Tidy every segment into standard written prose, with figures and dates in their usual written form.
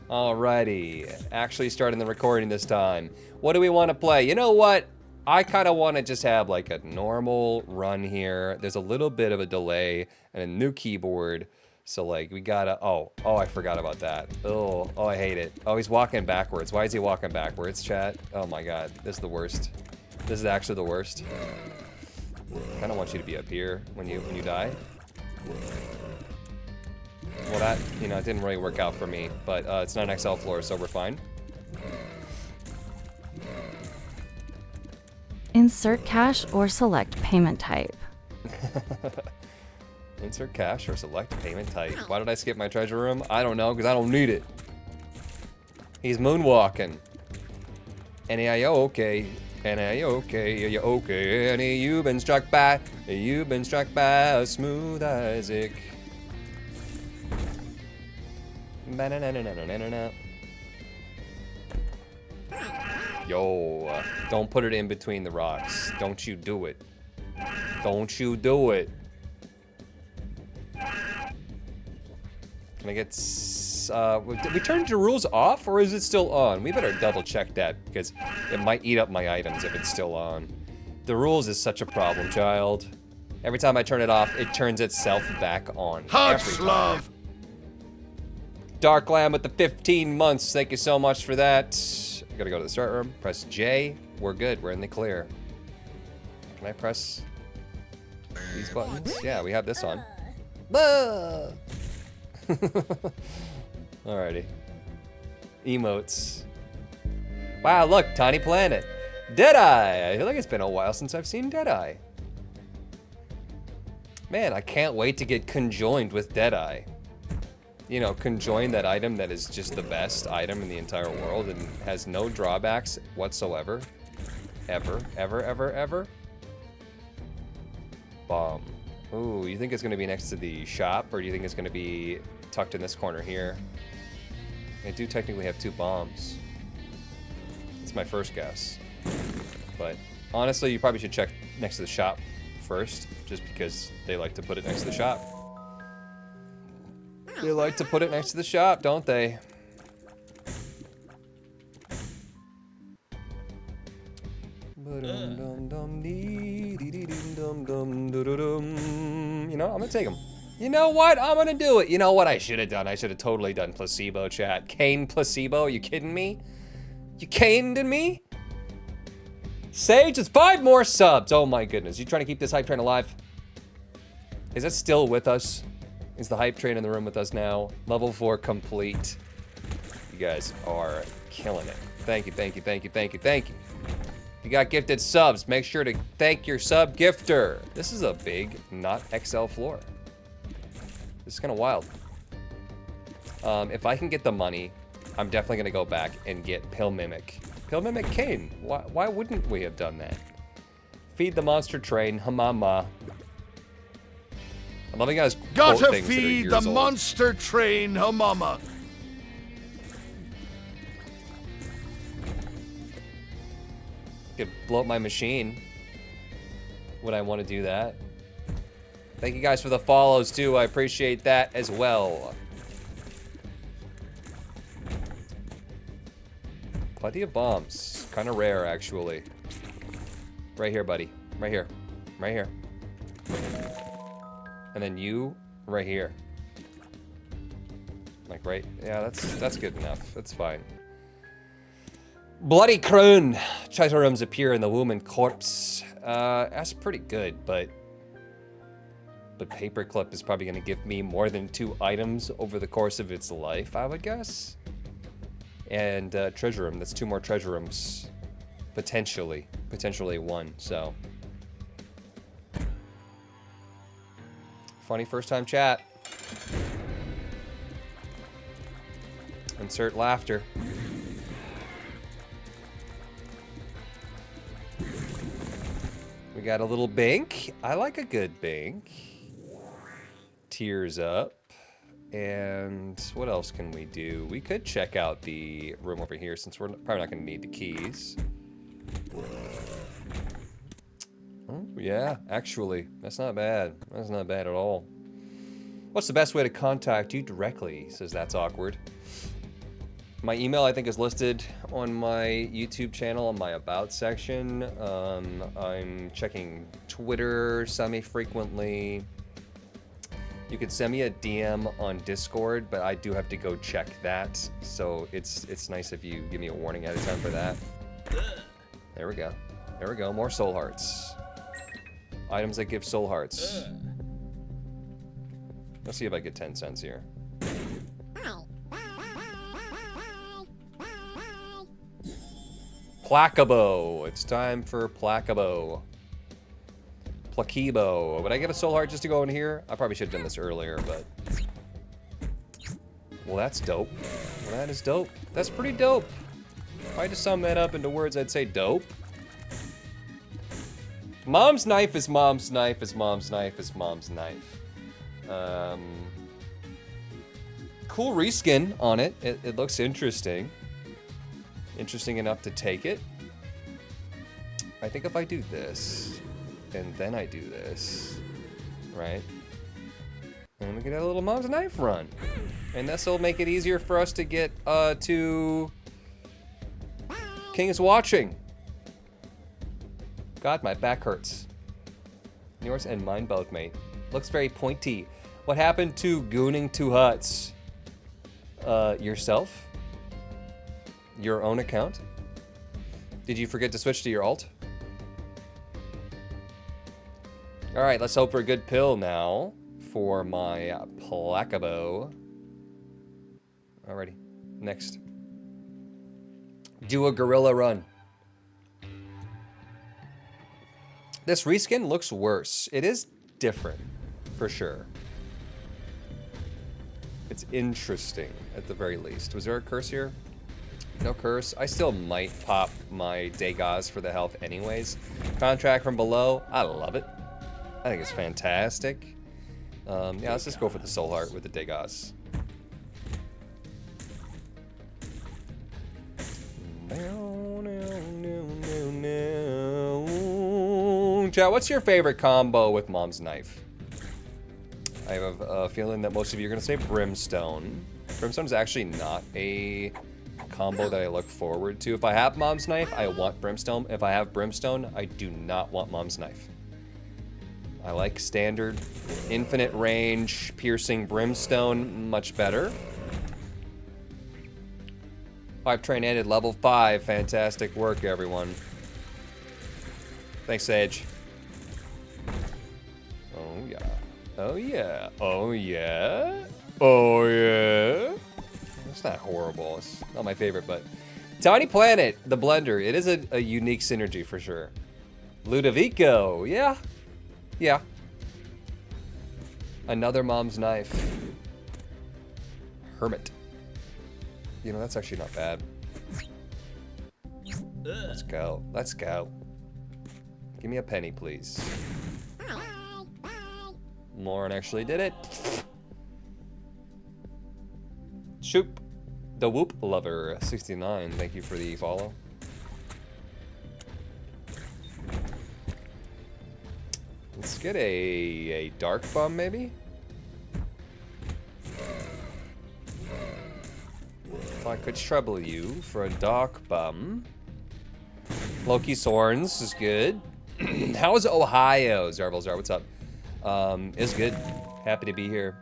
Alrighty, actually starting the recording this time. What do we want to play? You know what? I kind of want to just have like a normal run here. There's a little bit of a delay and a new keyboard. So like we gotta, oh, I forgot about that. Oh, I hate it. Oh, he's walking backwards. Why is he walking backwards, chat? Oh my God, this is the worst. This is actually the worst. I kind of want you to be up here when you die. Well, that, you know, it didn't really work out for me, but it's not an XL floor, so we're fine. Insert cash or select payment type. Insert cash or select payment type. Why did I skip my treasure room? I don't know, because I don't need it. He's moonwalking. N-A-I-O, okay. N-A-I-O-okay, you okay. Annie, you've been struck by a smooth Isaac. Yo, don't put it in between the rocks. Don't you do it. Don't you do it. Can I get... did we turn the rules off, or is it still on? We better double check that, because it might eat up my items if it's still on. The rules is such a problem, child. Every time I turn it off, it turns itself back on. Hugs, love! Dark Lamb with the 15 months. Thank you so much for that. I gotta go to the start room. Press J. We're good. We're in the clear. Can I press these buttons? Yeah, we have this on. Alrighty. Emotes. Wow, look, Tiny Planet. Deadeye. I feel like it's been a while since I've seen Deadeye. Man, I can't wait to get conjoined with Deadeye. You know, conjoin that item that is just the best item in the entire world and has no drawbacks whatsoever. Ever, ever, ever, ever. Bomb. Ooh, you think it's gonna be next to the shop, or do you think it's gonna be tucked in this corner here? I do technically have 2 bombs. It's my first guess. But honestly, you probably should check next to the shop first, just because they like to put it next to the shop. They like to put it next to the shop, don't they? You know, I'm gonna take him. You know what? I'm gonna do it. You know what I should have done? I should have totally done placebo, chat. Cain placebo? You kidding me? You caned me? Sage, it's 5 more subs. Oh my goodness. You trying to keep this hype train alive? Is it still with us? Is the hype train in the room with us now? Level 4 complete. You guys are killing it. Thank you, thank you, thank you, thank you, thank you. If you got gifted subs, make sure to thank your sub gifter. This is a big, not XL floor. This is kind of wild. If I can get the money, I'm definitely gonna go back and get Pill Mimic. Pill Mimic Cain. Why wouldn't we have done that? Feed the monster train, hamama. I'm loving guys. Gotta feed the monster train, hamama. Could blow up my machine. Would I want to do that? Thank you guys for the follows too. I appreciate that as well. Plenty of bombs. Kind of rare, actually. Right here, buddy. Right here. Right here. And then you, right here. Like, right? Yeah, that's good enough. That's fine. Bloody crown. Treasure rooms appear in the woman corpse. That's pretty good, but Paperclip is probably gonna give me more than 2 items over the course of its life, I would guess. And treasure room, that's 2 more treasure rooms. Potentially 1, so. Funny first time chat. Insert laughter. We got a little bank. I like a good bank. Tears up. And what else can we do? We could check out the room over here since we're probably not going to need the keys. Oh, yeah, actually, that's not bad. That's not bad at all. What's the best way to contact you directly? Says that's awkward. My email, I think, is listed on my YouTube channel on my About section. I'm checking Twitter semi-frequently. You could send me a DM on Discord, but I do have to go check that. So it's nice if you give me a warning ahead of time for that. There we go. There we go. More soul hearts. Items that give soul hearts. Let's see if I get 10 cents here. Placebo. It's time for Placebo. Placebo. Would I get a soul heart just to go in here? I probably should have done this earlier, but... Well, that's dope. Well, that is dope. That's pretty dope. If I had to sum that up into words, I'd say dope. Mom's knife is mom's knife is mom's knife is mom's knife. Cool reskin on it. It looks interesting. Interesting enough to take it. I think if I do this, and then I do this, right? And we can have a little mom's knife run. And this will make it easier for us to get to King's Watching. God, my back hurts. Yours and mine both, mate. Looks very pointy. What happened to gooning 2 huts? Yourself? Your own account? Did you forget to switch to your alt? Alright, let's hope for a good pill now for my Placebo. Alrighty, next. Do a gorilla run. This reskin looks worse. It is different, for sure. It's interesting, at the very least. Was there a curse here? No curse. I still might pop my Degas for the health anyways. Contract from below. I love it. I think it's fantastic. Yeah, let's just go for the soul heart with the Degas. Chat, what's your favorite combo with Mom's Knife? I have a feeling that most of you are going to say Brimstone. Brimstone's actually not a combo that I look forward to. If I have Mom's Knife, I want Brimstone. If I have Brimstone, I do not want Mom's Knife. I like standard, infinite range, piercing Brimstone much better. 5 train ended, level 5. Fantastic work, everyone. Thanks, Sage. Oh, yeah. Oh, yeah. Oh, yeah. Oh, yeah. It's not horrible. It's not my favorite, but... Tiny Planet, the blender. It is a unique synergy for sure. Ludovico. Yeah. Yeah. Another Mom's Knife. Hermit. You know, that's actually not bad. Let's go. Let's go. Give me a penny, please. Lauren actually did it. Shoop. The Whoop Lover, 69. Thank you for the follow. Let's get a dark bum, maybe? If I could trouble you for a dark bum. Loki's Horns is good. How's Ohio? Zarvelzar, what's up? It's good. Happy to be here.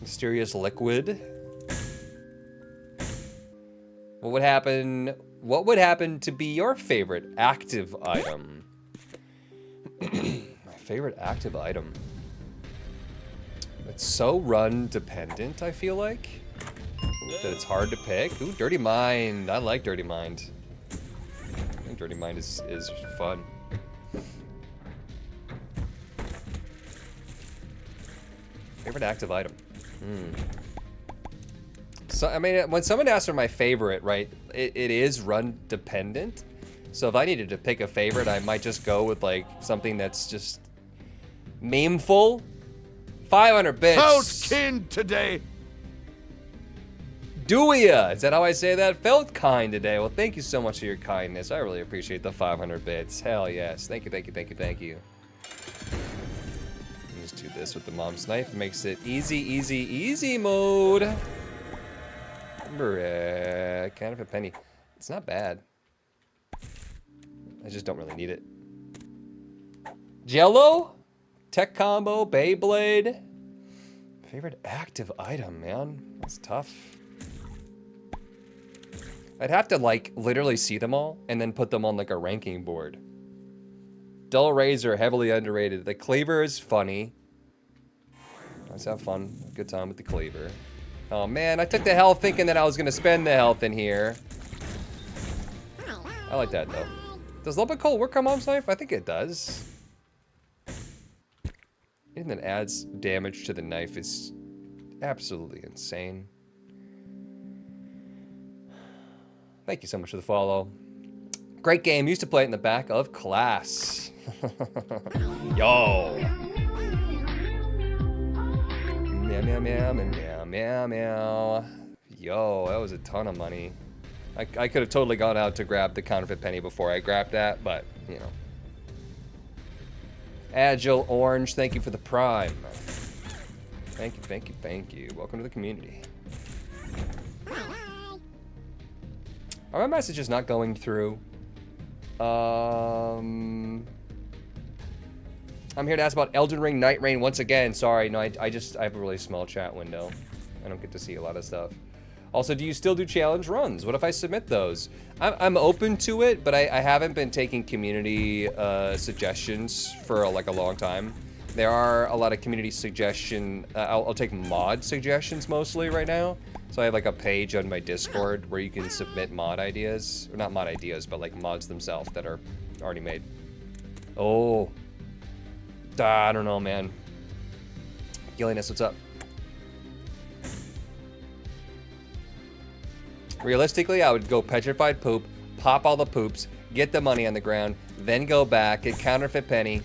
Mysterious Liquid. What would happen to be your favorite active item? My favorite active item. It's so run dependent, I feel like, that it's hard to pick. Ooh, Dirty Mind. I like Dirty Mind. I think Dirty Mind is fun. Favorite active item. So, I mean, when someone asks for my favorite, right, it is run dependent. So if I needed to pick a favorite, I might just go with, like, something that's just memeful. 500 bits. Felt kind today. Duia. Is that how I say that? Felt kind today. Well, thank you so much for your kindness. I really appreciate the 500 bits. Hell yes. Thank you, thank you, thank you, thank you. Just do this with the mom's knife. It makes it easy, easy, easy mode. Remember, kind of a penny. It's not bad. I just don't really need it. Jello? Tech combo, Beyblade. Favorite active item, man. That's tough. I'd have to, like, literally see them all and then put them on, like, a ranking board. Dull razor, heavily underrated. The cleaver is funny. Let's have fun. Good time with the cleaver. Oh, man, I took the health thinking that I was going to spend the health in here. I like that, though. Does Lump of Coal work on Mom's Knife? I think it does. Anything that adds damage to the knife is absolutely insane. Thank you so much for the follow. Great game. Used to play it in the back of class. Yo. Meow, meow, meow, meow, meow, meow. Yo, that was a ton of money. I could have totally gone out to grab the counterfeit penny before I grabbed that, but, you know. Agile Orange, thank you for the prime. Thank you, thank you, thank you. Welcome to the community. Are my messages not going through? I'm here to ask about Elden Ring Night Rain once again. Sorry, no, I have a really small chat window. I don't get to see a lot of stuff. Also, do you still do challenge runs? What if I submit those? I'm open to it, but I haven't been taking community suggestions for like a long time. There are a lot of community suggestion. I'll take mod suggestions mostly right now. So I have like a page on my Discord where you can submit mod ideas, or not mod ideas, but like mods themselves that are already made. Oh, I don't know, man. Gilliness, what's up? Realistically, I would go petrified poop, pop all the poops, get the money on the ground, then go back, get counterfeit penny.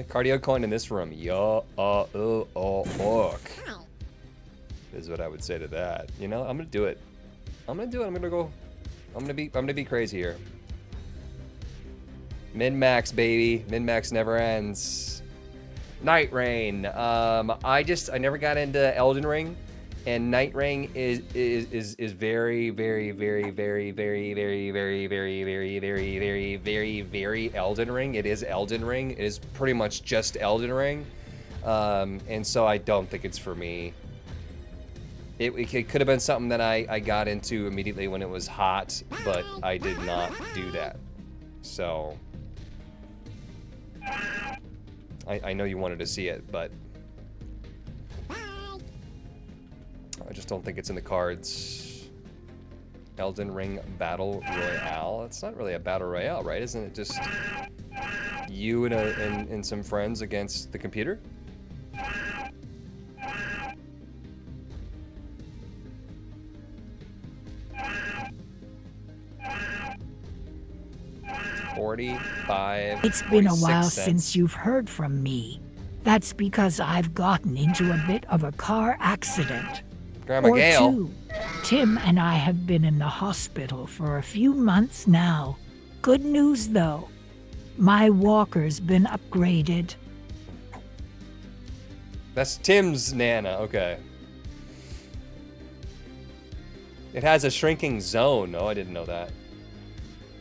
Cardio coin in this room. Yo, fuck. Is what I would say to that. You know, I'm gonna do it. I'm gonna do it. I'm gonna be crazy here. Min-max, baby. Min-max never ends. Night Rain. I never got into Elden Ring, and Night Rain is very, very, very, very, very, very, very, very, very, very, very, very, very Elden Ring. It is Elden Ring. It is pretty much just Elden Ring, and so I don't think it's for me. It could have been something that I got into immediately when it was hot, but I did not do that. So I know you wanted to see it, but I just don't think it's in the cards. Elden Ring Battle Royale. It's not really a Battle Royale, right? Isn't it just you and some friends against the computer? It's been a while since you've heard from me. That's because I've gotten into a bit of a car accident. Grandma Gail. Two. Tim and I have been in the hospital for a few months now. Good news though. My walker's been upgraded. That's Tim's Nana, okay. It has a shrinking zone. Oh, I didn't know that.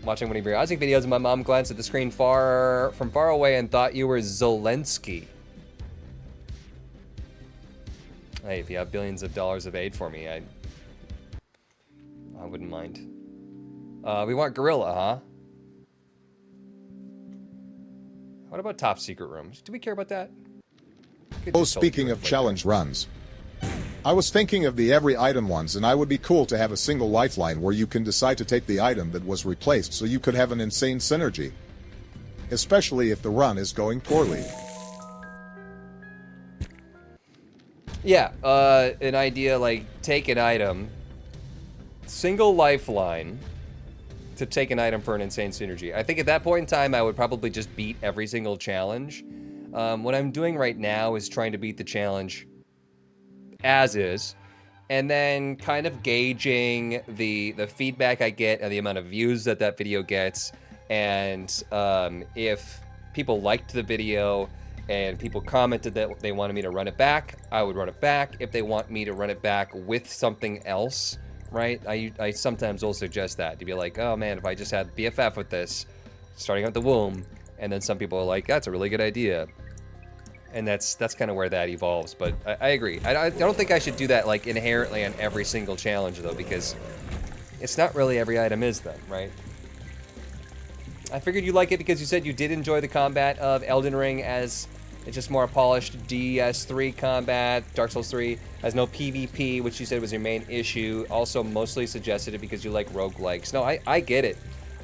Watching one of your Isaac videos, and my mom glanced at the screen from far away and thought you were Zelensky. Hey, if you have billions of dollars of aid for me, I wouldn't mind. We want Gorilla, huh? What about top secret rooms? Do we care about that? Oh, speaking of challenge runs, I was thinking of the every item ones, and I would be cool to have a single lifeline where you can decide to take the item that was replaced so you could have an insane synergy. Especially if the run is going poorly. Yeah, an idea like take an item, single lifeline to take an item for an insane synergy. I think at that point in time, I would probably just beat every single challenge. What I'm doing right now is trying to beat the challenge as is, and then kind of gauging the feedback I get and the amount of views that that video gets, and if people liked the video and people commented that they wanted me to run it back, I would run it back. If they want me to run it back with something else, right? I sometimes will suggest that, to be like, oh man, if I just had BFF with this, starting at the womb, and then some people are like, that's a really good idea. And that's kind of where that evolves, but I agree. I don't think I should do that like inherently on every single challenge though, because it's not really every item is them, right? I figured you like it because you said you did enjoy the combat of Elden Ring, as it's just more polished DS3 combat. Dark Souls 3 has no PvP, which you said was your main issue. Also mostly suggested it because you like roguelikes. No, I get it.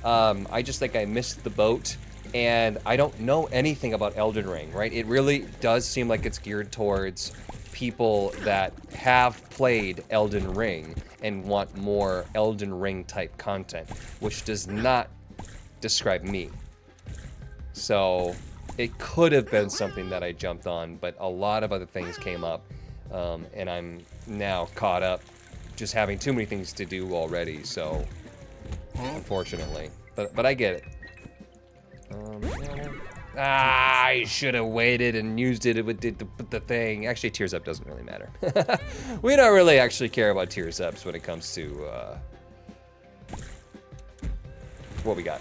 I just think I missed the boat, and I don't know anything about Elden Ring, right? It really does seem like it's geared towards people that have played Elden Ring and want more Elden Ring type content, which does not describe me. So it could have been something that I jumped on, but a lot of other things came up, and I'm now caught up just having too many things to do already, so unfortunately. But I get it. I should have waited and used it with the thing. Actually, Tears Up doesn't really matter. We don't really actually care about Tears Ups when it comes to what we got.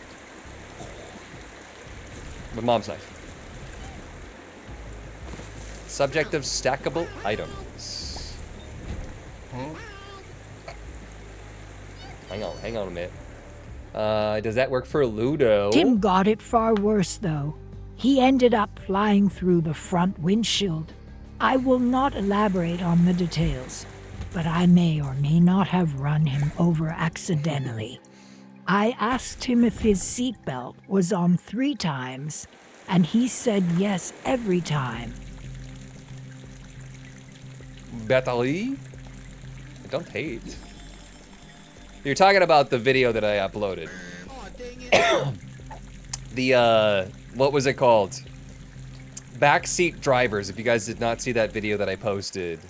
With Mom's Knife. Subject of stackable items. Hang on a minute. Does that work for Ludo? Tim got it far worse, though. He ended up flying through the front windshield. I will not elaborate on the details, but I may or may not have run him over accidentally. I asked him if his seatbelt was on 3 times, and he said yes every time. Battery? I don't hate. You're talking about the video that I uploaded. What was it called? Backseat drivers. If you guys did not see that video that I posted,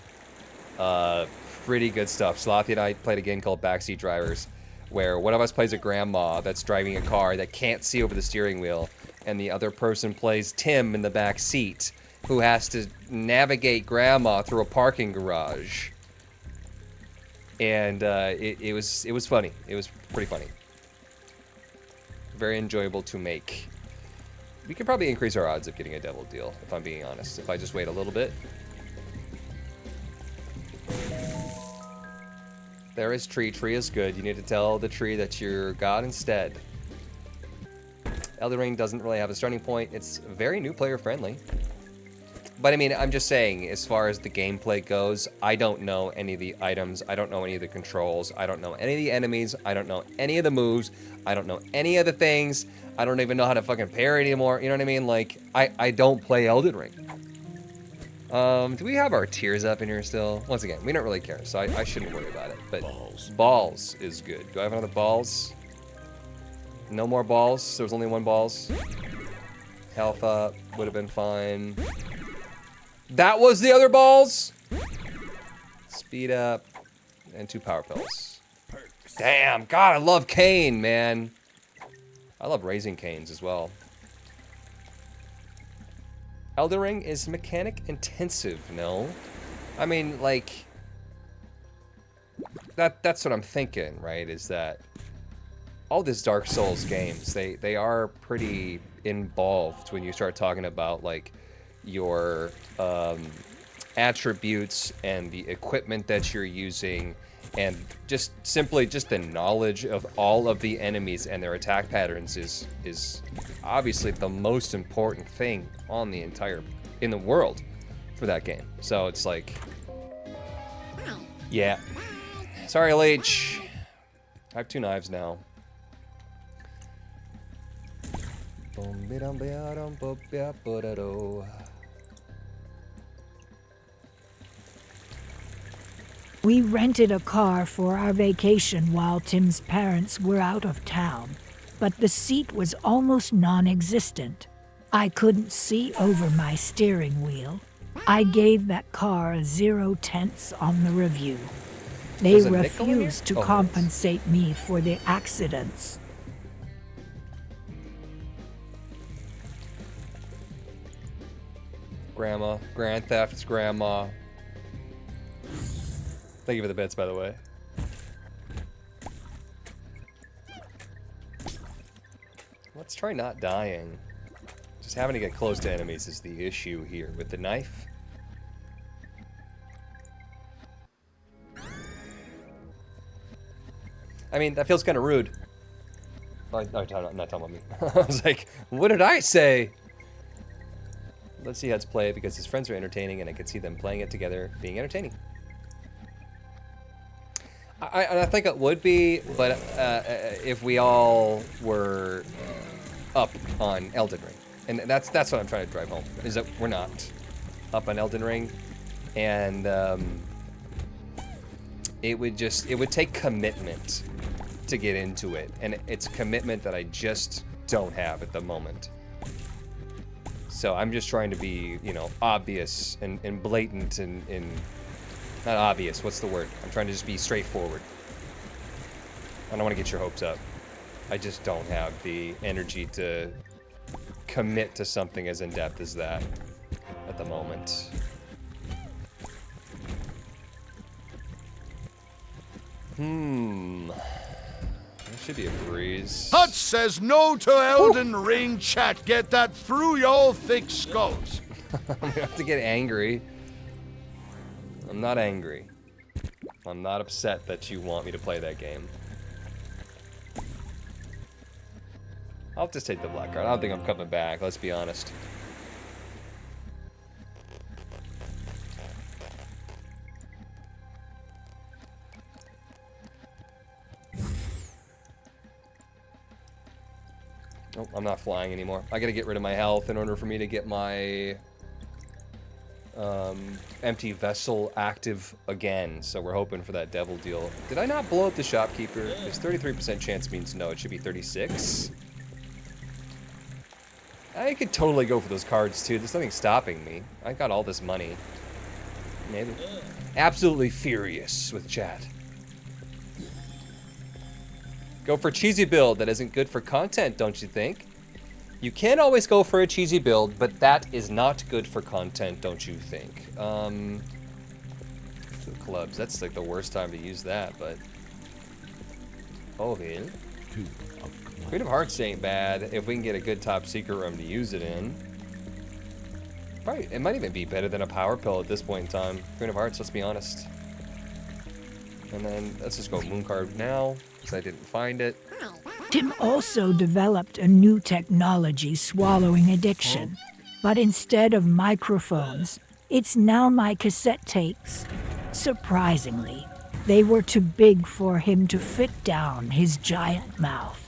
pretty good stuff. Sloppy and I played a game called Backseat Drivers, where one of us plays a grandma that's driving a car that can't see over the steering wheel, and the other person plays Tim in the back seat, who has to navigate grandma through a parking garage. And it was funny. It was pretty funny. Very enjoyable to make. We could probably increase our odds of getting a devil deal, if I'm being honest, if I just wait a little bit. There is tree. Tree is good. You need to tell the tree that you're God instead. Elden Ring doesn't really have a starting point. It's very new player friendly. But I mean, I'm just saying, as far as the gameplay goes, I don't know any of the items. I don't know any of the controls. I don't know any of the enemies. I don't know any of the moves. I don't know any of the things. I don't even know how to fucking parry anymore. You know what I mean? Like, I don't play Elden Ring. Do we have our Tears Up in here still? Once again, we don't really care, so I shouldn't worry about it. But balls is good. Do I have another balls? No more balls. There was only 1 balls. Health up would have been fine. That was the other balls. Speed up and 2 power pills. Damn, God, I love Cain, man. I love raising Cains as well. Elden Ring is mechanic intensive, no? I mean, like, that's what I'm thinking, right? Is that all these Dark Souls games, they are pretty involved when you start talking about like your attributes and the equipment that you're using, and just simply just the knowledge of all of the enemies and their attack patterns is obviously the most important thing on the in the world for that game. So it's like, yeah. Sorry, Leech. I have 2 knives now. We rented a car for our vacation while Tim's parents were out of town, but the seat was almost non-existent. I couldn't see over my steering wheel. I gave that car a 0 tenths on the review. They There's a nickel in here? refuse to Oh, compensate me for the accidents. Grandma. Grand Theft's grandma. Thank you for the bits, by the way. Let's try not dying. Just having to get close to enemies is the issue here. With the knife. I mean, that feels kind of rude. Oh, no, I'm not talking about me. I was like, what did I say? Let's see how it's played because his friends are entertaining and I can see them playing it together being entertaining. I think it would be, but if we all were up on Elden Ring. And that's what I'm trying to drive home, is that we're not up on Elden Ring. And it would take commitment to get into it. And it's commitment that I just don't have at the moment. So I'm just trying to be, you know, obvious and blatant and not obvious, what's the word? I'm trying to just be straightforward. I don't want to get your hopes up. I just don't have the energy to commit to something as in-depth as that at the moment. That should be a breeze. Hut says no to Elden Ring chat. Get that through your thick skulls. I'm gonna have to get angry. I'm not angry. I'm not upset that you want me to play that game. I'll just take the black card. I don't think I'm coming back, let's be honest. Oh, I'm not flying anymore. I gotta get rid of my health in order for me to get my empty vessel active again. So we're hoping for that devil deal. Did I not blow up the shopkeeper? Because 33% chance means no. It should be 36. I could totally go for those cards too. There's nothing stopping me. I got all this money. Maybe. Absolutely furious with chat. Go for cheesy build. That isn't good for content, don't you think? You can always go for a cheesy build, but that is not good for content, don't you think? Two clubs. That's like the worst time to use that, but... Oh, yeah. Queen of Hearts ain't bad if we can get a good top secret room to use it in. Probably, it might even be better than a power pill at this point in time. Queen of Hearts, let's be honest. And then let's just go moon card now, because I didn't find it. Tim also developed a new technology swallowing addiction. But instead of microphones, it's now my cassette tapes. Surprisingly, they were too big for him to fit down his giant mouth.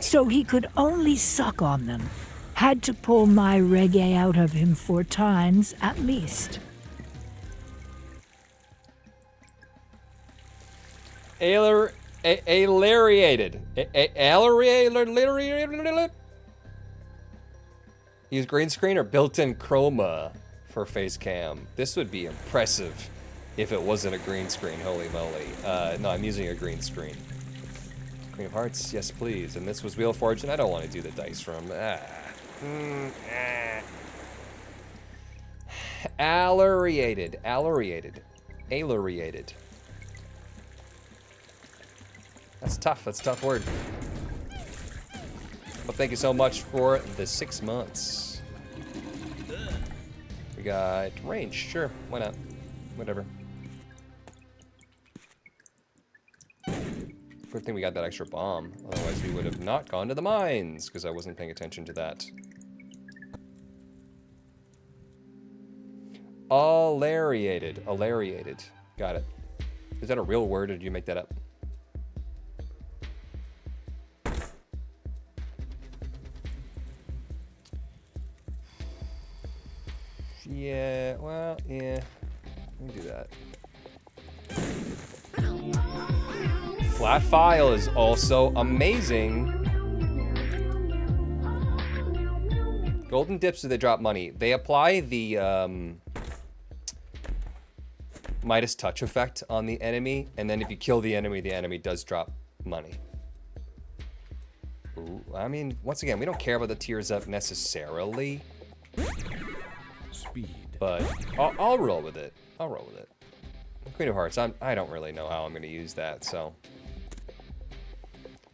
So he could only suck on them. Had to pull my reggae out of him 4 times at least. Alariated. Use green screen or built-in chroma for face cam. This would be impressive if it wasn't a green screen, holy moly. No, I'm using a green screen. Queen of Hearts, yes please. And this was Wheel of Fortune. I don't want to do the dice room. Alariated. That's tough. That's a tough word. Well, thank you so much for the 6 months. We got range. Sure. Why not? Whatever. Good thing we got that extra bomb. Otherwise, we would have not gone to the mines because I wasn't paying attention to that. Alariated. Got it. Is that a real word or did you make that up? Yeah, well, yeah. Let me do that. Flat file is also amazing. Golden dips, do they drop money? They apply the Midas touch effect on the enemy, and then if you kill the enemy does drop money. Ooh, I mean, once again, we don't care about the tears up necessarily. Speed. But I'll roll with it. I'll roll with it. Queen of Hearts, I don't really know how I'm going to use that, so.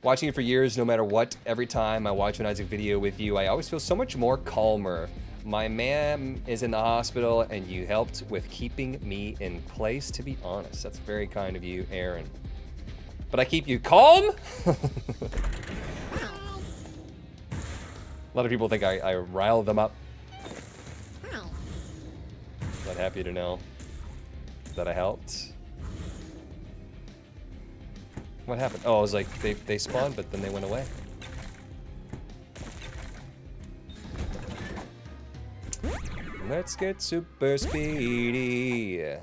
Watching it for years, no matter what, every time I watch an Isaac video with you, I always feel so much more calmer. My man is in the hospital, and you helped with keeping me in place, to be honest. That's very kind of you, Aaron. But I keep you calm? A lot of people think I rile them up. But happy to know that I helped. What happened? Oh, I was like, they spawned, but then they went away. Let's get super speedy.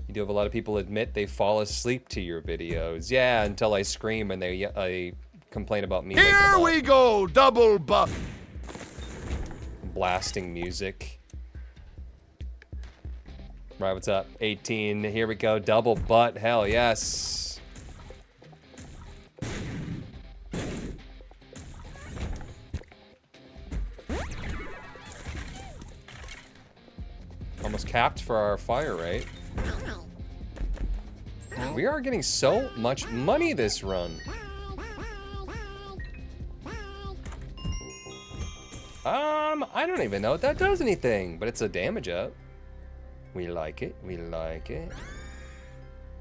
You do have a lot of people admit they fall asleep to your videos. Yeah, until I scream and I complain about me. Here we go, double buff. Blasting music. Right, what's up? 18. Here we go. Double butt. Hell yes. Almost capped for our fire rate. We are getting so much money this run. I don't even know if that does anything, but it's a damage up. We like it, we like it.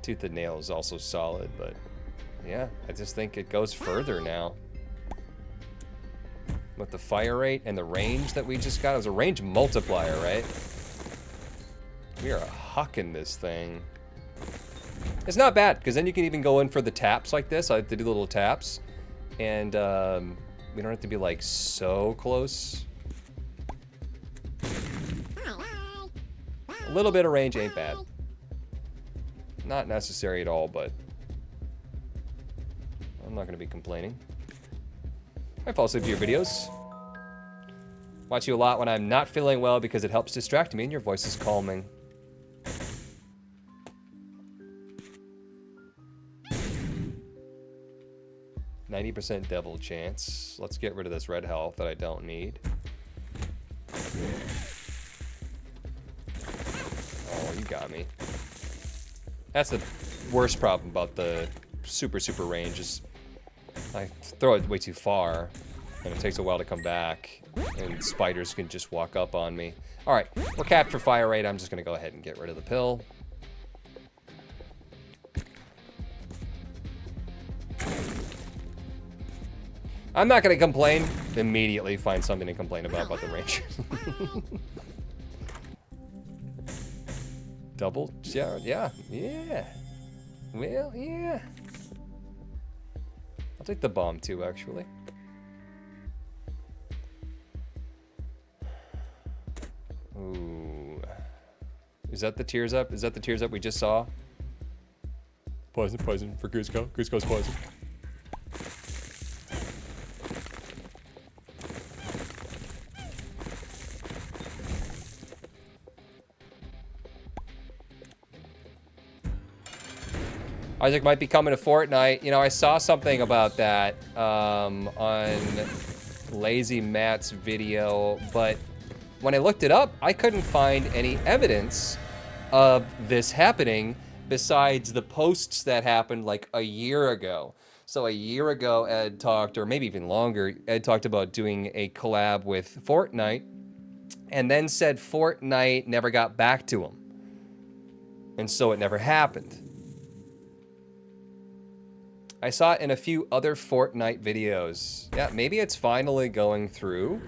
Tooth and Nail is also solid, but yeah, I just think it goes further now. With the fire rate and the range that we just got, it was a range multiplier, right? We are hucking this thing. It's not bad, because then you can even go in for the taps like this. I like to do little taps. And we don't have to be like so close. A little bit of range ain't bad. Not necessary at all, but I'm not gonna be complaining. I fall asleep to your videos. Watch you a lot when I'm not feeling well because it helps distract me and your voice is calming. %90 devil chance. Let's get rid of this red health that I don't need. Oh, you got me. That's the worst problem about the super range is I throw it way too far and it takes a while to come back and spiders can just walk up on me. All right, we're capped for fire rate. I'm just gonna go ahead and get rid of the pill. I'm not gonna complain. Immediately find something to complain about the range. Double? Yeah. Well, yeah. I'll take the bomb too, actually. Ooh. Is that the tears up? Is that the tears up we just saw? Poison for Cusco. Cusco's poison. Isaac might be coming to Fortnite. You know, I saw something about that on Lazy Matt's video, but when I looked it up, I couldn't find any evidence of this happening besides the posts that happened like a year ago. So a year ago, Ed talked, or maybe even longer, Ed talked about doing a collab with Fortnite, and then said Fortnite never got back to him. And so it never happened. I saw it in a few other Fortnite videos. Yeah, maybe it's finally going through.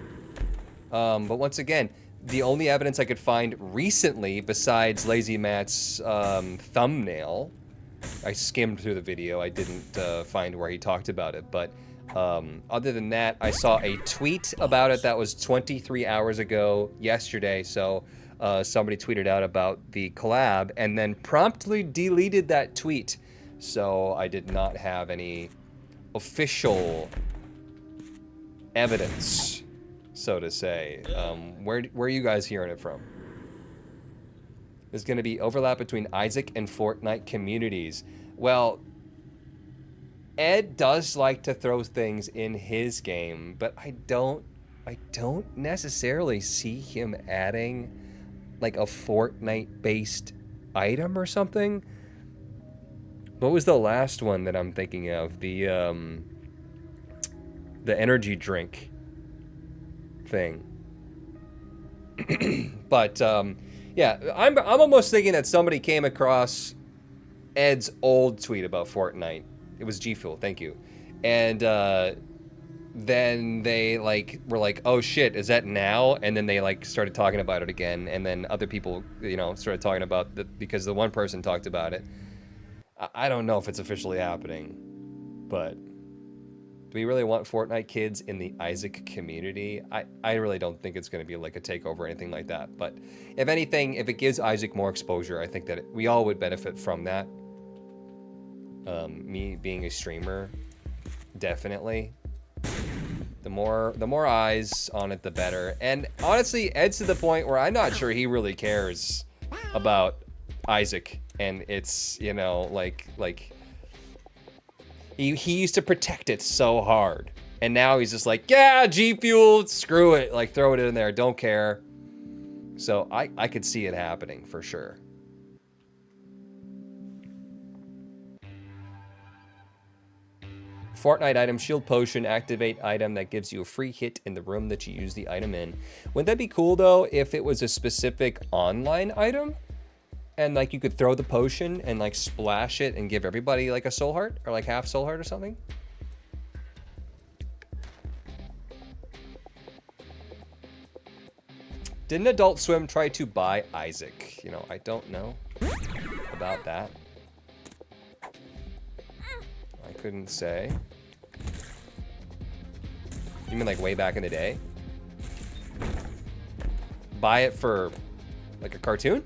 But once again, the only evidence I could find recently, besides Lazy Matt's thumbnail, I skimmed through the video. I didn't find where he talked about it. But other than that, I saw a tweet about it that was 23 hours ago yesterday. So somebody tweeted out about the collab and then promptly deleted that tweet. So I did not have any official evidence, so to say. Where are you guys hearing it from? There's going to be overlap between Isaac and Fortnite communities. Well, Ed does like to throw things in his game, but I don't necessarily see him adding like a Fortnite-based item or something. What was the last one that I'm thinking of? The energy drink thing. But yeah, I'm almost thinking that somebody came across Ed's old tweet about Fortnite. It was G Fuel, thank you. And then they like were like, "Oh shit, is that now?" And then they like started talking about it again, and then other people, you know, started talking about it because the one person talked about it. I don't know if it's officially happening, but do we really want Fortnite kids in the Isaac community? I really don't think it's going to be like a takeover or anything like that. But if anything, if it gives Isaac more exposure, I think that we all would benefit from that. Me being a streamer, definitely. The more eyes on it, the better. And honestly, Ed's to the point where I'm not sure he really cares about Isaac. And it's, you know, like he used to protect it so hard. And now he's just like, yeah, G Fuel, screw it. Like, throw it in there, don't care. So I could see it happening for sure. Fortnite item, shield potion, activate item that gives you a free hit in the room that you use the item in. Wouldn't that be cool though if it was a specific online item? And like you could throw the potion and like splash it and give everybody like a soul heart or like half soul heart or something? Didn't Adult Swim try to buy Isaac? You know, I don't know about that. I couldn't say. You mean like way back in the day? Buy it for like a cartoon?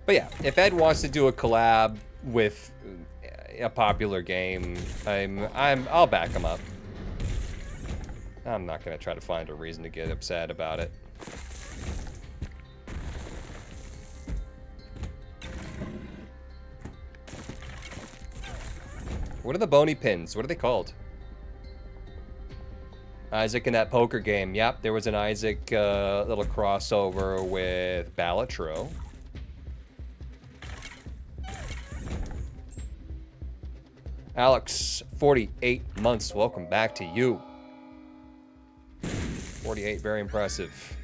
But yeah, if Ed wants to do a collab with a popular game, I'll back him up. I'm not gonna try to find a reason to get upset about it. What are the bony pins? What are they called? Isaac in that poker game. Yep, there was an Isaac little crossover with Balatro. Alex, 48 months. Welcome back to you. 48, very impressive.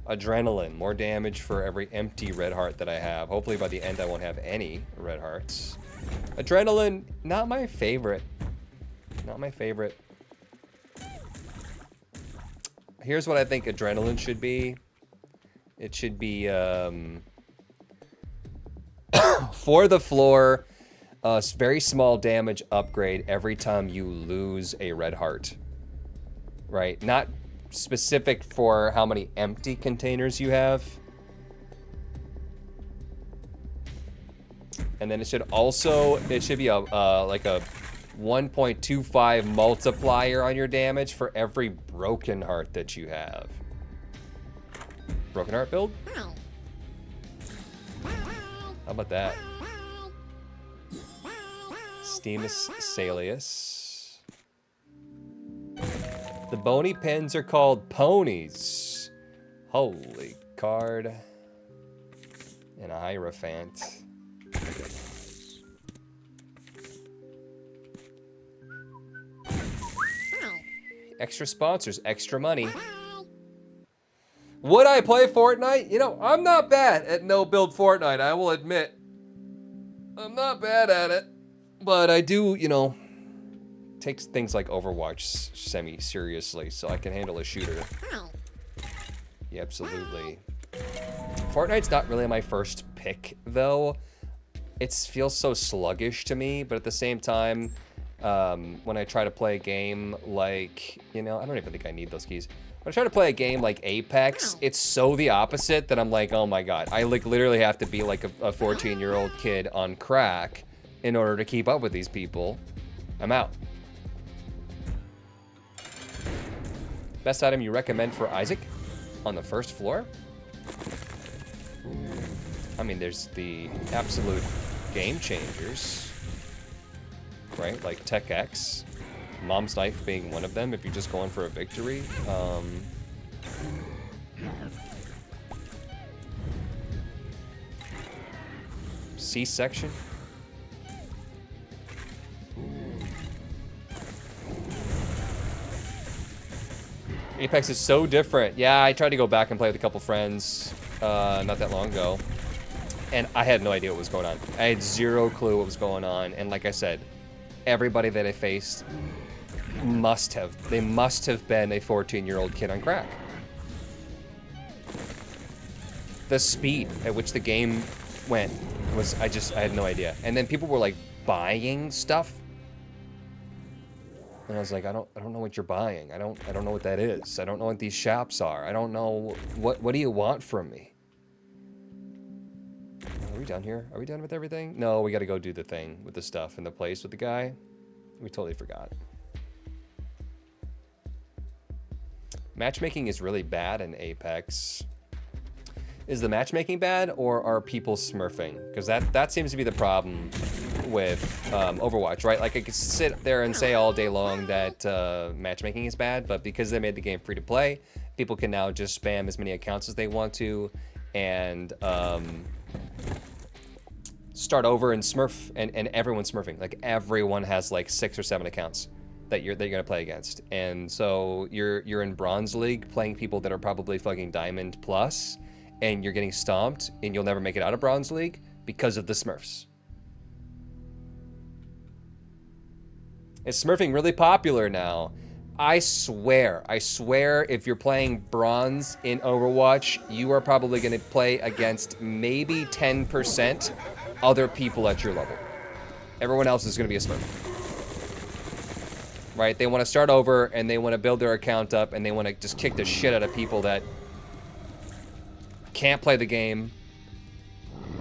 Adrenaline, more damage for every empty red heart that I have. Hopefully by the end I won't have any red hearts. Adrenaline, not my favorite. Not my favorite. Here's what I think adrenaline should be. It should be for the floor, a very small damage upgrade every time you lose a red heart. Right? Not specific for how many empty containers you have. And then it should be a like a 1.25 multiplier on your damage for every broken heart that you have. Broken heart build? How about that? Steamus Salius. The bony pins are called ponies. Holy card. And a Hierophant. Extra sponsors, extra money. Would I play Fortnite? You know, I'm not bad at no-build Fortnite, I will admit. I'm not bad at it. But I do, you know, take things like Overwatch semi-seriously, so I can handle a shooter. Yeah, absolutely. Fortnite's not really my first pick, though. It feels so sluggish to me, but at the same time, when I try to play a game like, you know, I don't even think I need those keys. When I try to play a game like Apex, it's so the opposite that I'm like, oh my god, I like literally have to be like a 14-year-old kid on crack in order to keep up with these people. I'm out. Best item you recommend for Isaac on the first floor? I mean, there's the absolute game changers, right? Like Tech X, Mom's Knife being one of them if you're just going for a victory. C-section. Apex is so different. Yeah, I tried to go back and play with a couple friends not that long ago, and I had no idea what was going on. I had zero clue what was going on, and like I said, everybody that I faced must have been a 14-year-old kid on crack. The speed at which the game went was, I had no idea. And then people were like buying stuff. And I was like, I don't know what you're buying. I don't know what that is. I don't know what these shops are. I don't know what do you want from me? Are we done here? Are we done with everything? No, we got to go do the thing with the stuff in the place with the guy. We totally forgot. Matchmaking is really bad in Apex. Is the matchmaking bad, or are people smurfing? Because that seems to be the problem with Overwatch, right? Like, I could sit there and say all day long that matchmaking is bad, but because they made the game free to play, people can now just spam as many accounts as they want to, and start over and smurf, and everyone's smurfing. Like, everyone has like 6 or 7 accounts that you're gonna play against, and so you're in Bronze League playing people that are probably fucking Diamond Plus, and you're getting stomped, and you'll never make it out of Bronze League because of the Smurfs. Is smurfing really popular now? I swear, if you're playing Bronze in Overwatch, you are probably gonna play against maybe 10% other people at your level. Everyone else is gonna be a Smurf. Right? They wanna start over, and they wanna build their account up, and they wanna just kick the shit out of people that can't play the game,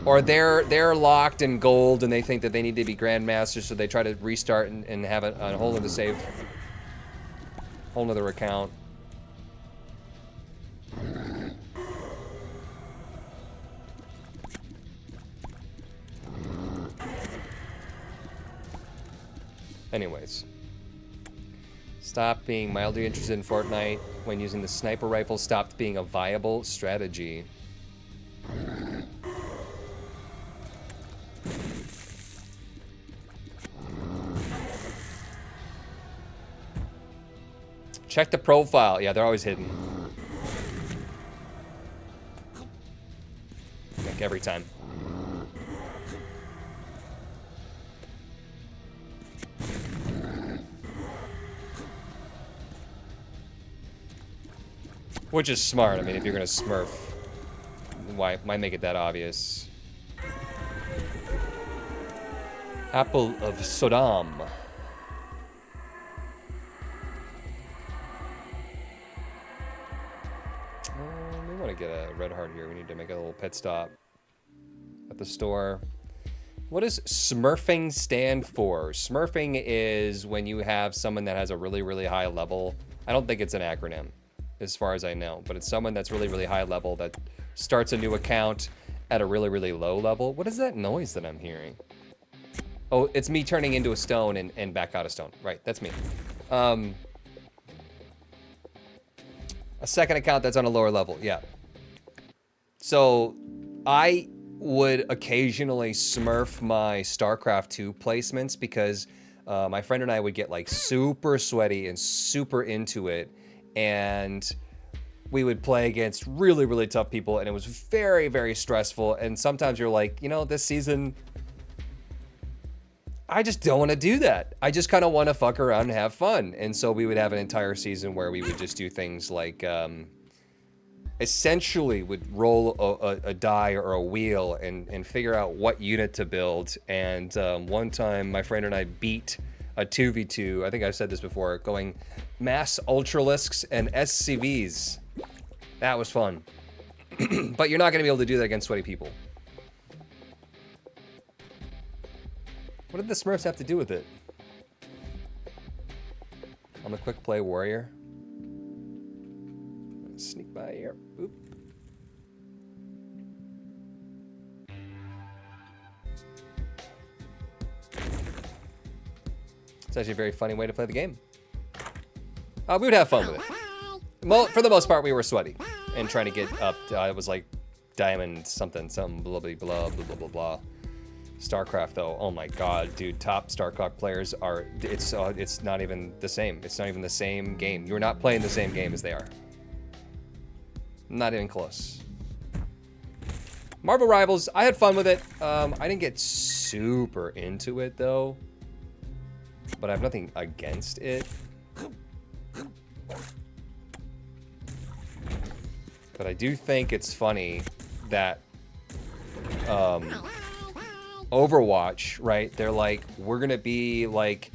or they're locked in gold and they think that they need to be grandmasters, so they try to restart and have a whole nother save, whole nother account. Anyways, stop being mildly interested in Fortnite when using the sniper rifle stopped being a viable strategy. Check the profile. Yeah, they're always hidden. Like every time. Which is smart. I mean, if you're gonna smurf, why make it that obvious? Apple of Sodom. We want to get a red heart here. We need to make a little pit stop at the store. What does smurfing stand for? Smurfing is when you have someone that has a really, really high level. I don't think it's an acronym, as far as I know, but it's someone that's really, really high level that starts a new account at a really, really low level. What is that noise that I'm hearing? Oh, it's me turning into a stone and back out of stone. Right, that's me. A second account that's on a lower level, yeah. So I would occasionally smurf my StarCraft 2 placements because my friend and I would get like super sweaty and super into it, and we would play against really, really tough people, and it was very, very stressful. And sometimes you're like, you know, this season, I just don't want to do that. I just kind of want to fuck around and have fun. And so we would have an entire season where we would just do things like, essentially would roll a die or a wheel and figure out what unit to build. And one time my friend and I beat a 2v2, I think I've said this before, going mass ultralisks and SCVs. That was fun. But you're not going to be able to do that against sweaty people. What did the Smurfs have to do with it? I'm a quick play warrior. by here. Boop. It's actually a very funny way to play the game. We would have fun with it. For the most part, we were sweaty and trying to get up. It was like diamond something, blah, blah, blah, blah, blah, blah, blah. StarCraft, though, oh my god, dude, top StarCraft players are, it's not even the same. It's not even the same game. You're not playing the same game as they are. Not even close. Marvel Rivals, I had fun with it. I didn't get super into it, though. But I have nothing against it. But I do think it's funny that Overwatch, right? They're like, we're gonna be like,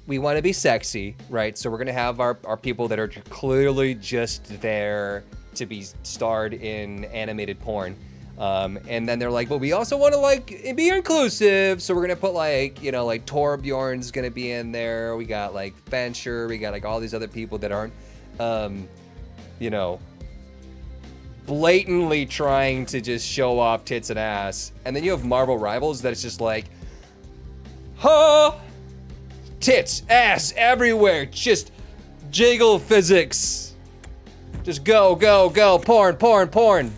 we want to be sexy, right? So we're gonna have our people that are clearly just there to be starred in animated porn. And then they're like, but we also want to like be inclusive, so we're gonna put like, you know, like Torbjorn's gonna be in there. We got like Venture, we got like all these other people that aren't, you know, blatantly trying to just show off tits and ass. And then you have Marvel Rivals that it's just like, huh, tits, ass everywhere, just jiggle physics, just go, go, go, porn, porn, porn.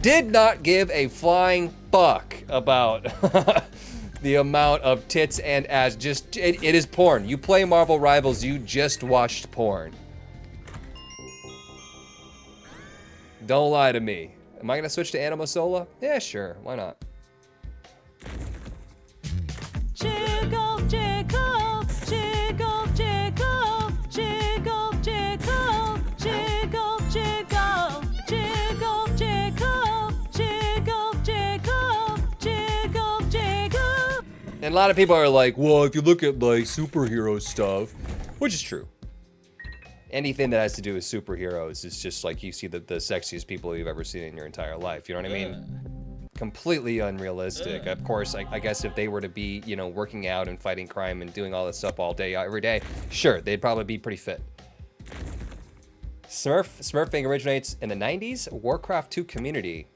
Did not give a flying fuck about the amount of tits and ass. Just, it is porn. You play Marvel Rivals, you just watched porn. Don't lie to me. Am I gonna switch to Anima Sola? Yeah, sure. Why not? Jiggle, jiggle, jiggle, jiggle, jiggle, jiggle, jiggle, jiggle, jiggle, jiggle, jiggle, jiggle, jiggle, jiggle. And a lot of people are like, well, if you look at like superhero stuff, which is true. Anything that has to do with superheroes is just like you see the sexiest people you've ever seen in your entire life. You know what I mean? Completely unrealistic. Of course, I guess if they were to be, you know, working out and fighting crime and doing all this stuff all day, every day, sure, they'd probably be pretty fit. Smurfing originates in the 90s. Warcraft 2 community.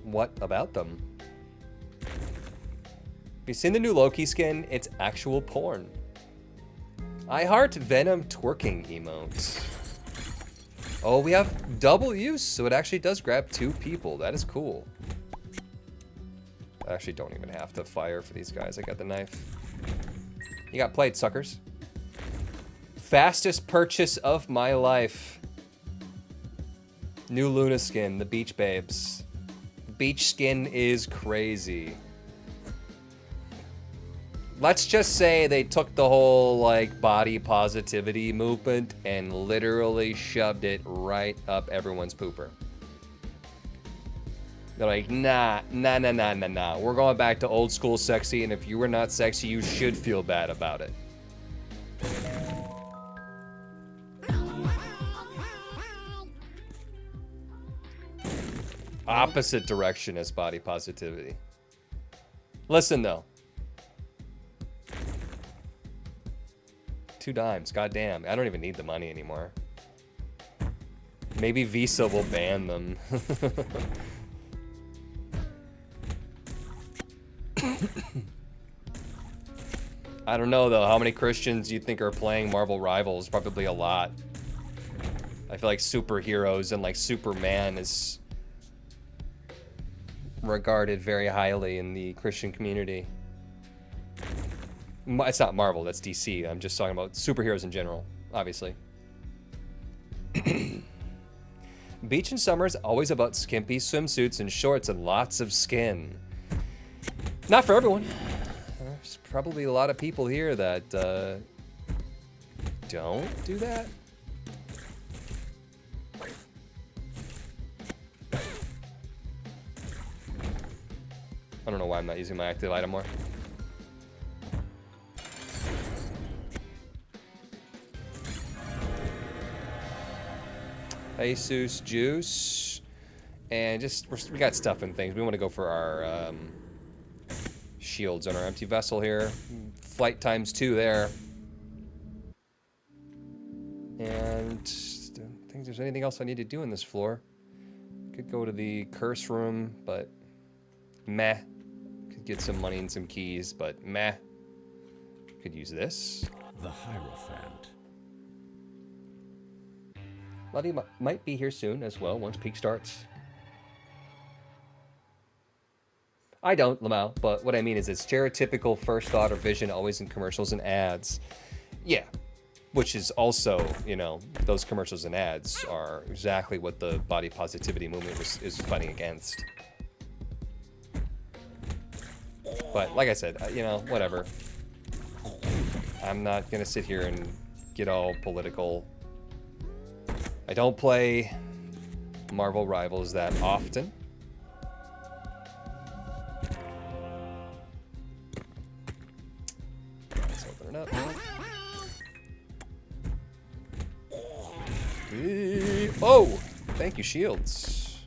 What about them? Have you seen the new Loki skin? It's actual porn. I heart Venom twerking emotes. Oh, we have double use, so it actually does grab 2 people. That is cool. I actually don't even have to fire for these guys. I got the knife. You got played, suckers. Fastest purchase of my life. New Luna skin, the Beach Babes. Beach skin is crazy. Let's just say they took the whole like body positivity movement and literally shoved it right up everyone's pooper. They're like, nah. We're going back to old school sexy, and if you were not sexy, you should feel bad about it. Opposite direction as body positivity. Listen though. 2 dimes, goddamn. I don't even need the money anymore. Maybe Visa will ban them. I don't know though, how many Christians you think are playing Marvel Rivals? Probably a lot. I feel like superheroes and like Superman is regarded very highly in the Christian community. It's not Marvel, that's DC. I'm just talking about superheroes in general, obviously. Beach and summer is always about skimpy swimsuits and shorts and lots of skin. Not for everyone. There's probably a lot of people here that don't do that. I don't know why I'm not using my active item more. Jesus juice, and just we got stuff and things. We want to go for our shields on our empty vessel here. Flight times 2 there. And I don't think there's anything else I need to do in this floor. Could go to the curse room, but meh. Could get some money and some keys, but meh. Could use this. The Hierophant. Lottie might be here soon as well once peak starts. I don't, Lamau, but what I mean is it's stereotypical first thought or vision always in commercials and ads. Yeah, which is also, you know, those commercials and ads are exactly what the body positivity movement is fighting against. But like I said, you know, whatever. I'm not gonna sit here and get all political. I don't play Marvel Rivals that often. Let's open it up. Oh! Thank you, shields.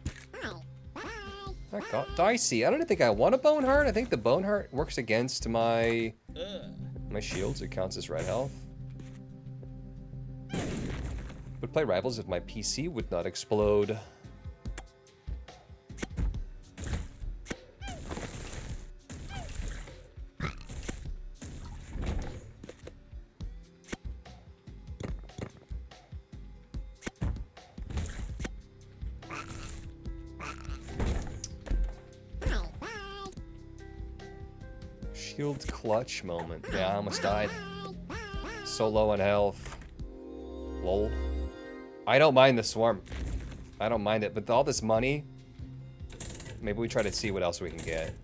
That got dicey. I don't think I want a bone heart. I think the bone heart works against my shields. It counts as red health. Would play Rivals if my PC would not explode. Shield clutch moment. Yeah, I almost died. So low on health. Lol. I don't mind the swarm. I don't mind it, but all this money, maybe we try to see what else we can get.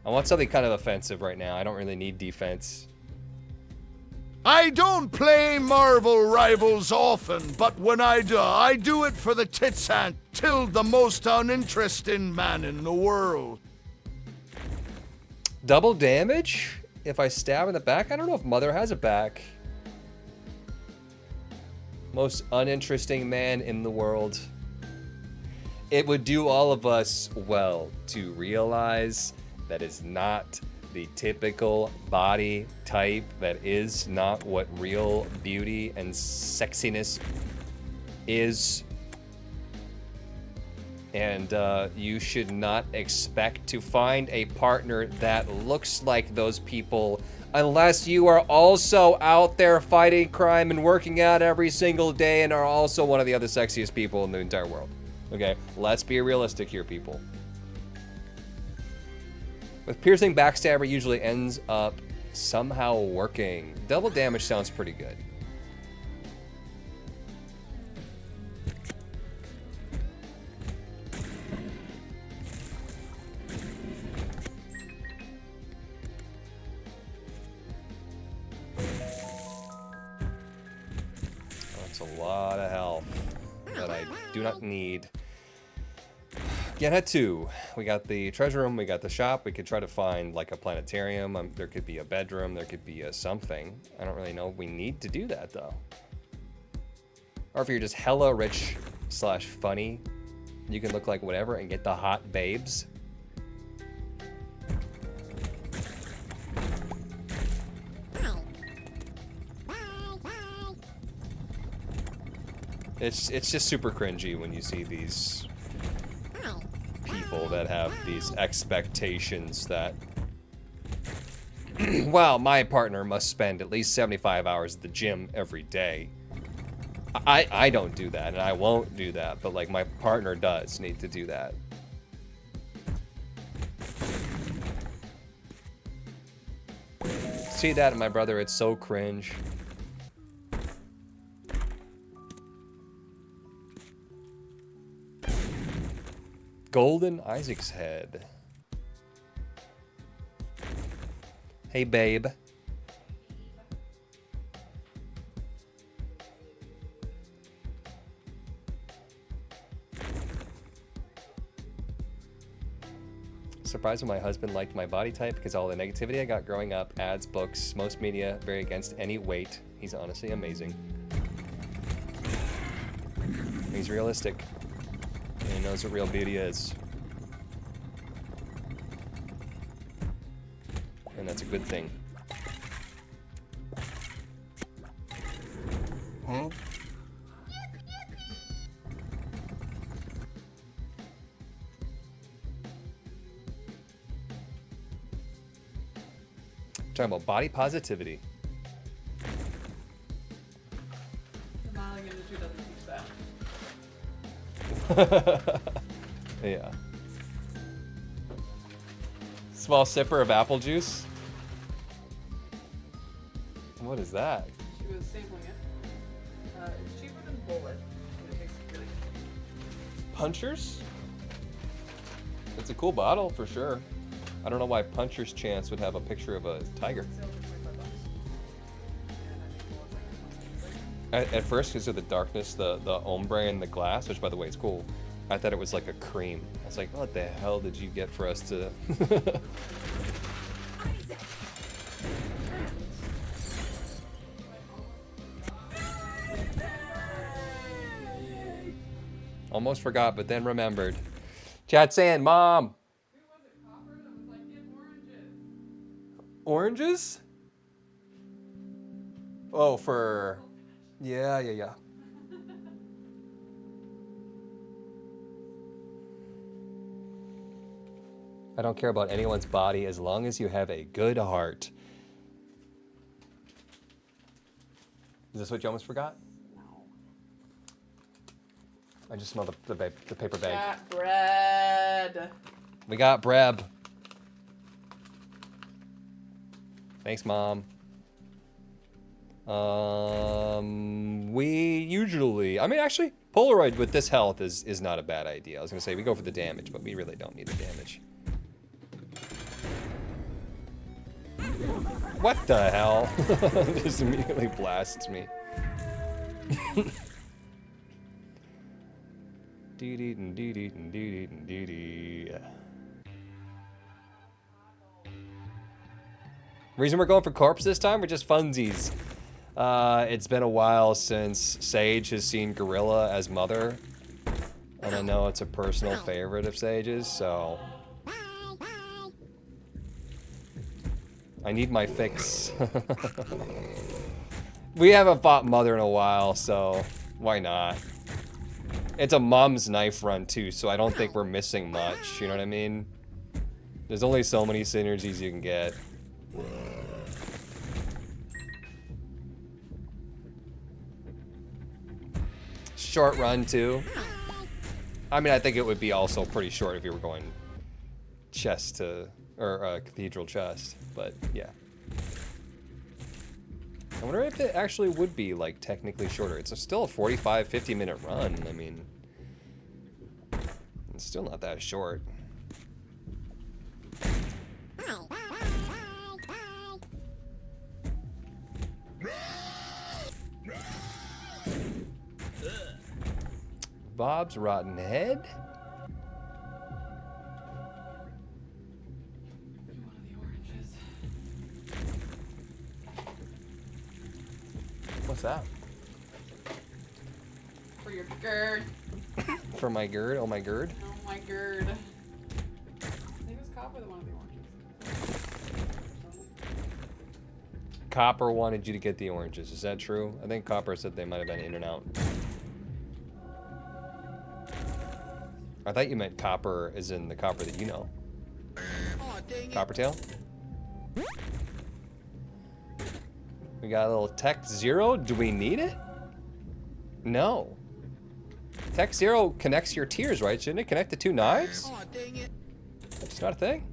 I want something kind of offensive right now. I don't really need defense. I don't play Marvel Rivals often, but when I do it for the tits and Tild, the most uninteresting man in the world. Double damage? If I stab in the back? I don't know if Mother has a back. Most uninteresting man in the world. It would do all of us well to realize that is not the typical body type. That is not what real beauty and sexiness is. And you should not expect to find a partner that looks like those people unless you are also out there fighting crime and working out every single day and are also one of the other sexiest people in the entire world. Okay, let's be realistic here, people. With piercing, backstabber usually ends up somehow working. Double damage sounds pretty good. A lot of health that I do not need. Get at 2. We got the treasure room, we got the shop. We could try to find like a planetarium. There could be a bedroom, there could be a something. I don't really know if we need to do that though. Or if you're just hella rich / funny, you can look like whatever and get the hot babes. It's just super cringy when you see these people that have these expectations that, well, my partner must spend at least 75 hours at the gym every day. I don't do that, and I won't do that, but like my partner does need to do that. See that, my brother? It's so cringe. Golden Isaac's head. Hey, babe. Surprised when my husband liked my body type because all the negativity I got growing up, ads, books, most media, very against any weight. He's honestly amazing. He's realistic. And he knows what real beauty is. And that's a good thing. Talking about body positivity. The modeling industry doesn't teach that. Yeah. Small sipper of apple juice. What is that? She was sampling it. It's cheaper than Bullet, and it tastes really good. Punchers? It's a cool bottle for sure. I don't know why Puncher's Chance would have a picture of a tiger. Sales for $25. And I think Bullet's like $1. At first, because of the darkness, the ombre in the glass, which by the way is cool, I thought it was like a cream. I was like, what the hell did you get for us to... Almost forgot, but then remembered. Chat saying, Mom. Who was it, Copper, that was like, get oranges? Oranges? Oh, for... Yeah. I don't care about anyone's body as long as you have a good heart. Is this what you almost forgot? No. I just smell the paper bag. Got bread. We got Breb. Thanks, Mom. We usually... I mean, actually, Polaroid with this health is not a bad idea. I was going to say, we go for the damage, but we really don't need the damage. What the hell? Just immediately blasts me. Reason we're going for corpse this time? We're just funsies. It's been a while since Sage has seen Gorilla as mother. And I know it's a personal favorite of Sage's, so... I need my fix. We haven't fought Mother in a while, so why not? It's a mom's knife run too, so I don't think we're missing much, you know what I mean? There's only so many synergies you can get. Short run too. I mean, I think it would be also pretty short if you were going chest to... or cathedral chest, but yeah. I wonder if it actually would be like technically shorter. It's still a 45-50 minute run. I mean, it's still not that short. Bob's Rotten Head. What's that? For your gird. For my gird? Oh, my gird? Oh my gird. I think it was Copper that wanted the oranges. Copper wanted you to get the oranges. Is that true? I think Copper said they might have been in and out. I thought you meant Copper as in the Copper that you know. Coppertail? We got a little Tech Zero. Do we need it? No. Tech Zero connects your tears, right? Shouldn't it connect the two knives? Oh, dang it. That's not a thing.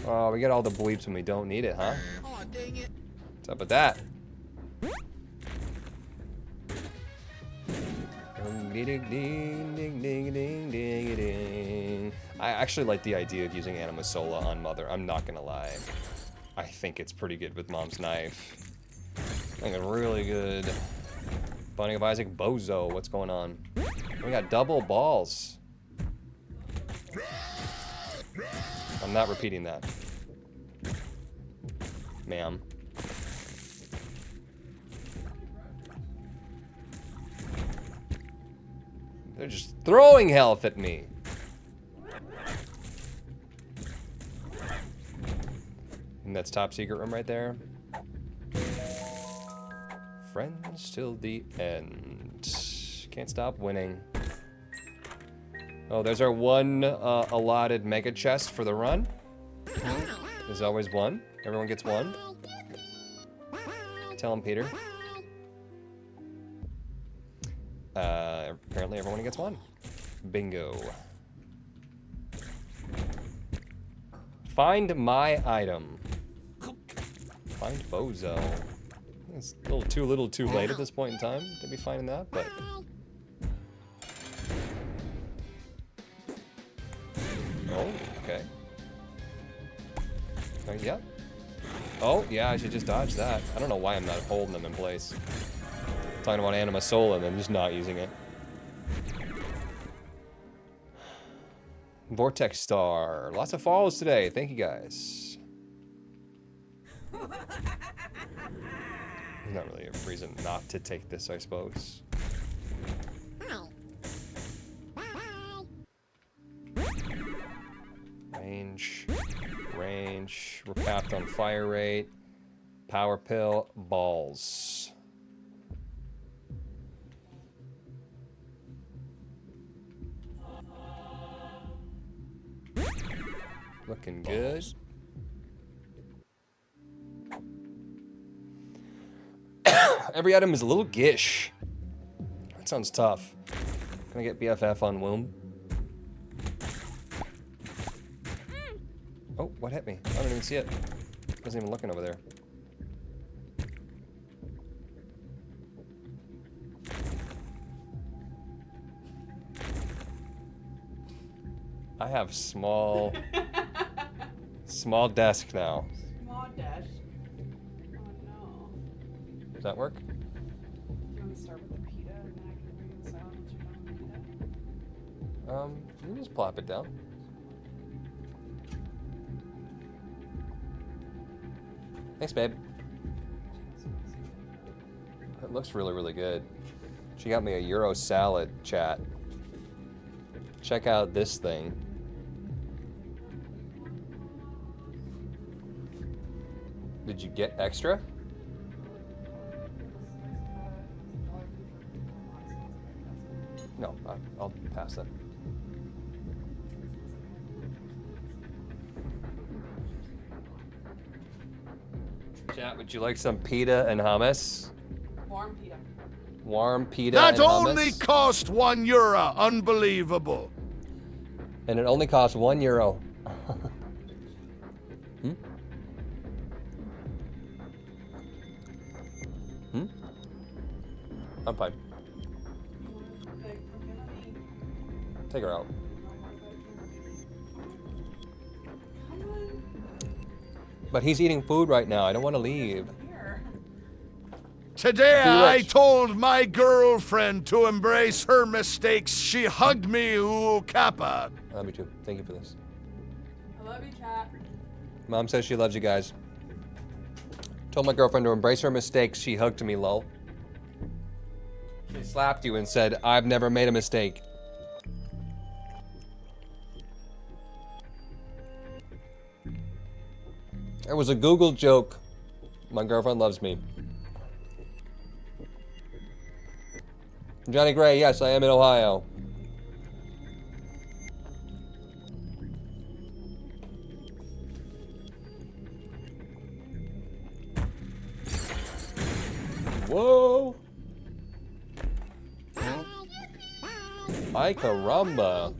Oh, we get all the bleeps when we don't need it, huh? Oh, dang it. What's up with that? I actually like the idea of using Anima Sola on Mother. I'm not gonna lie. I think it's pretty good with Mom's knife. I think it's really good. Binding of Isaac, Bozo, what's going on? We got double balls. I'm not repeating that. Ma'am. They're just throwing health at me. And that's top secret room right there. Friends till the end. Can't stop winning. Oh, there's our one allotted mega chest for the run. There's always one. Everyone gets one. Tell him, Peter. Apparently everyone gets one. Bingo. Find my item. Find Bozo. It's a little too late at this point in time to be finding that, but... Oh, okay. Yep. Oh, yeah, I should just dodge that. I don't know why I'm not holding them in place. Talking about Anima Soul and then just not using it. Vortex Star. Lots of follows today. Thank you, guys. There's not really a reason not to take this, I suppose. Range. We're capped on fire rate. Power pill. Balls. Looking good. Every item is a little gish. That sounds tough. Can I get BFF on womb? Oh, what hit me? I don't even see it. Wasn't even looking over there. I have small desk now. Small desk. Oh no. Does that work? Do you want to start with the pita and then I can bring the salad once you're done with the pita? You can just plop it down. Thanks, babe. It looks really, really good. She got me a Euro salad, chat. Check out this thing. Did you get extra? No, I'll pass that. Chat, would you like some pita and hummus? Warm pita. Warm pita That and hummus? only cost €1. Unbelievable. And it only costs €1. Hmm? Hmm? I'm fine. Take her out. But he's eating food right now. I don't want to leave. Today I told my girlfriend to embrace her mistakes. She hugged me, ooh, Kappa. I love you too. Thank you for this. I love you, chat. Mom says she loves you guys. Told my girlfriend to embrace her mistakes. She hugged me, lol. She slapped you and said, I've never made a mistake. It was a Google joke. My girlfriend loves me. Johnny Gray, yes, I am in Ohio. Whoa! Ay caramba!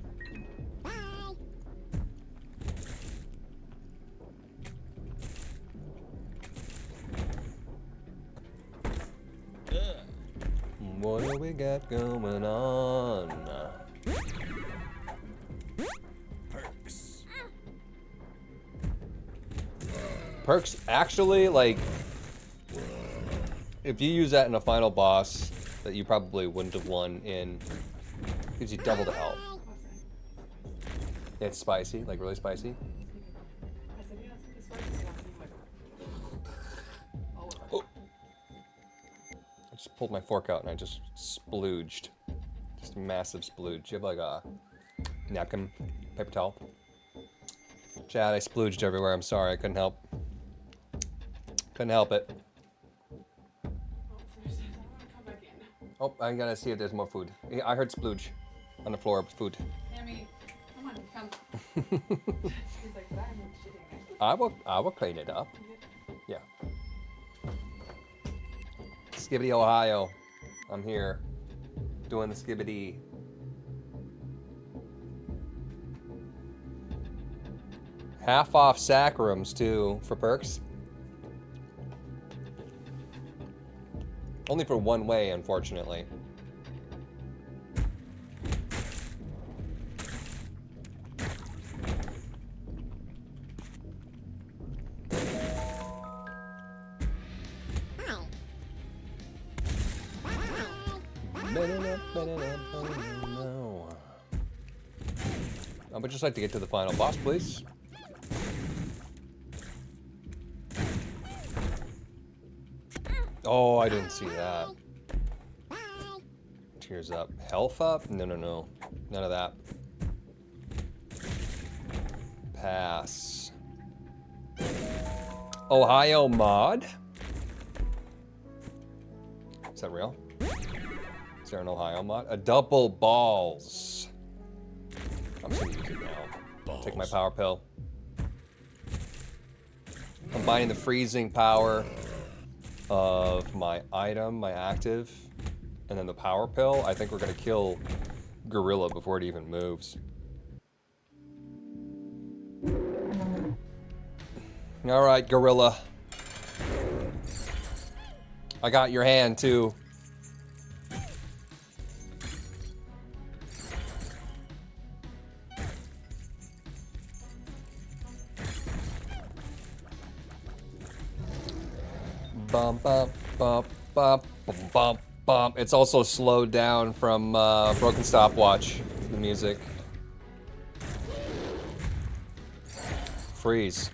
What do we got going on? Perks actually, like, if you use that in a final boss that you probably wouldn't have won in, gives you double the health. It's spicy, like really spicy. Oh. I just pulled my fork out and I just splooged. Just a massive splooge. You have like a napkin, paper towel? Chad, I splooged everywhere. I'm sorry, I couldn't help. Couldn't help it. Oh, I gotta see if there's more food. I heard splooge on the floor of food. Tammy, come on, come. He's like, but I'm shitting. I will clean it up. Yeah. Skibbity Ohio. I'm here. Doing the skibbity. Half off sacrams too for perks. Only for one way, unfortunately. I would just like to get to the final boss, please. Oh, I didn't see that. Tears up. Health up? No, no, no. None of that. Pass. Ohio mod? Is that real? Is there an Ohio mod? A double balls. I'm just gonna use it now. Take my power pill. Combining the freezing power of my item, my active, and then the power pill. I think we're gonna kill Gorilla before it even moves. All right, Gorilla. I got your hand too. Bum, bum, bum, bum, bum, bum, bum. It's also slowed down from Broken Stopwatch, the music. Freeze.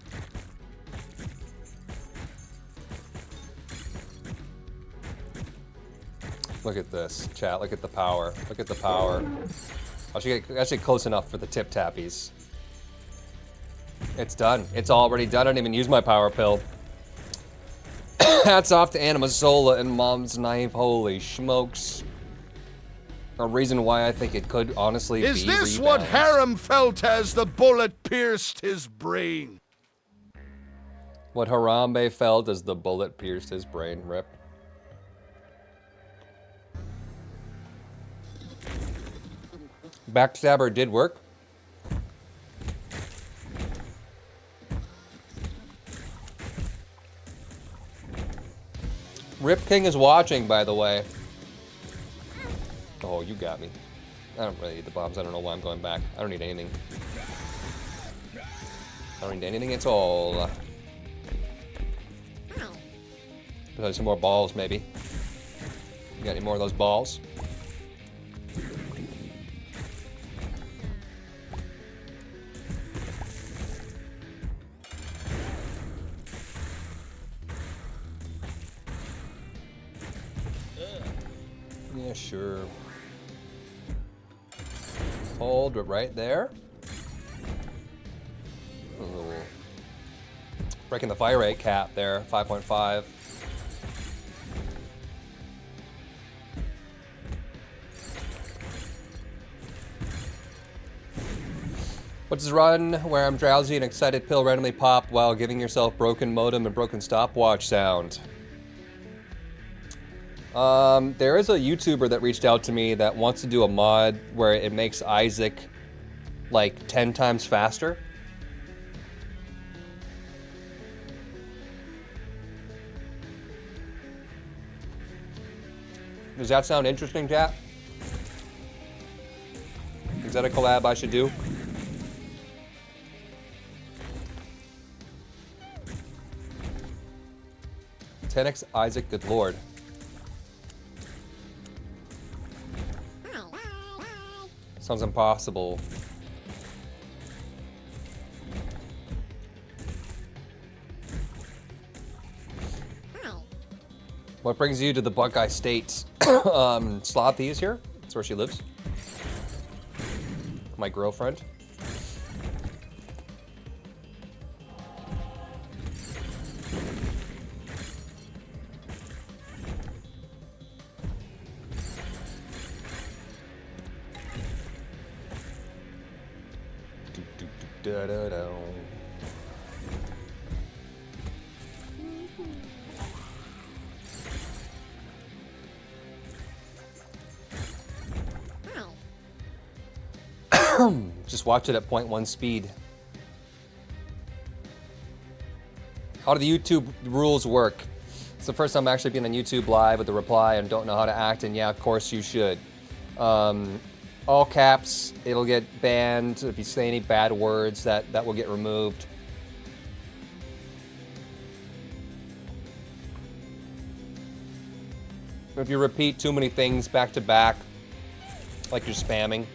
Look at this, chat. Look at the power. Look at the power. I should get actually close enough for the tip tappies. It's done. It's already done. I didn't even use my power pill. Hats off to Anima Sola and Mom's Knife. Holy smokes. A reason why I think it could honestly be Is this what Harem felt as the bullet pierced his brain? What Harambe felt as the bullet pierced his brain. Rip. Backstabber did work. Rip King is watching, by the way. Oh, you got me. I don't really need the bombs. I don't know why I'm going back. I don't need anything. I don't need anything at all. Besides some more balls, maybe. You got any more of those balls? Yeah, sure. Hold it right there. A little breaking the fire rate cap there, 5.5. What's this run where I'm drowsy and excited pill randomly pop while giving yourself broken modem and broken stopwatch sound? There is a YouTuber that reached out to me that wants to do a mod where it makes Isaac like 10 times faster. Does that sound interesting, chat? Is that a collab I should do? X Isaac, good lord. Sounds impossible. What brings you to the Buckeye State? Slothy is here. That's where she lives. My girlfriend. Just watch it at 0.1 speed. How do the YouTube rules work? It's the first time I'm actually being on YouTube live with a reply and don't know how to act, and yeah, of course you should. All caps, it'll get banned. If you say any bad words, that will get removed. If you repeat too many things back to back, like you're spamming,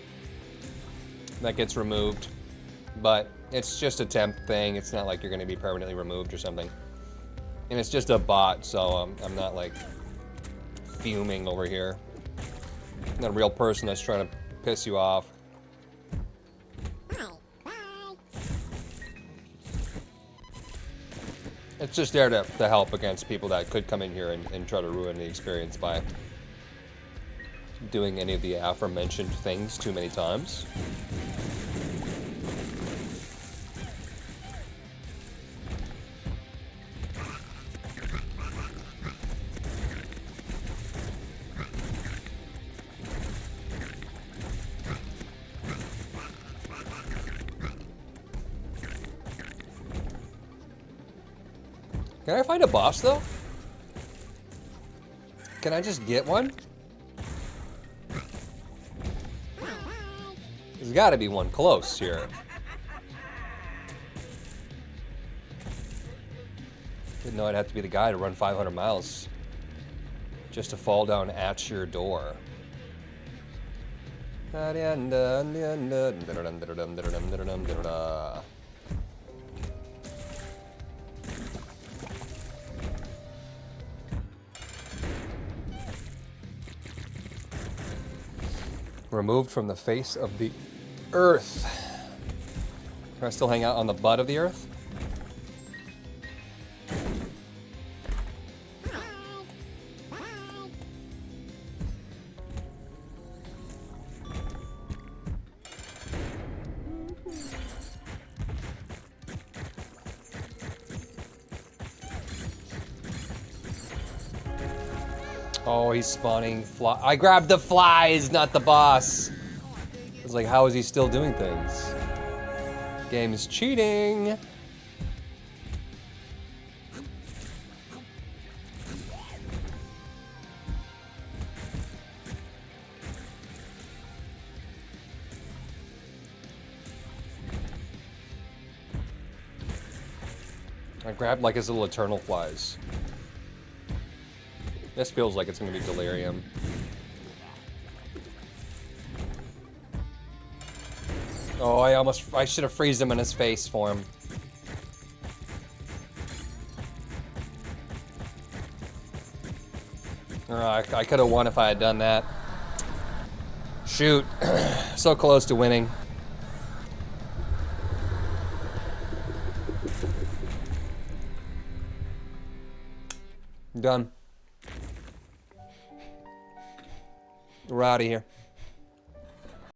that gets removed. But it's just a temp thing. It's not like you're going to be permanently removed or something. And it's just a bot, so I'm not like fuming over here. I'm not a real person that's trying to piss you off. It's just there to help against people that could come in here and try to ruin the experience by doing any of the aforementioned things too many times. Can I find a boss, though? Can I just get one? There's gotta be one close here. Didn't know I'd have to be the guy to run 500 miles just to fall down at your door. Removed from the face of the earth. Can I still hang out on the butt of the earth? Oh, he's spawning fly. I grabbed the flies, not the boss. I was like, how is he still doing things? Game is cheating. I grabbed like his little eternal flies. This feels like it's gonna be delirium. Oh, I should have freezed him in his face for him. I could have won if I had done that. Shoot. So close to winning. Done. We're out of here.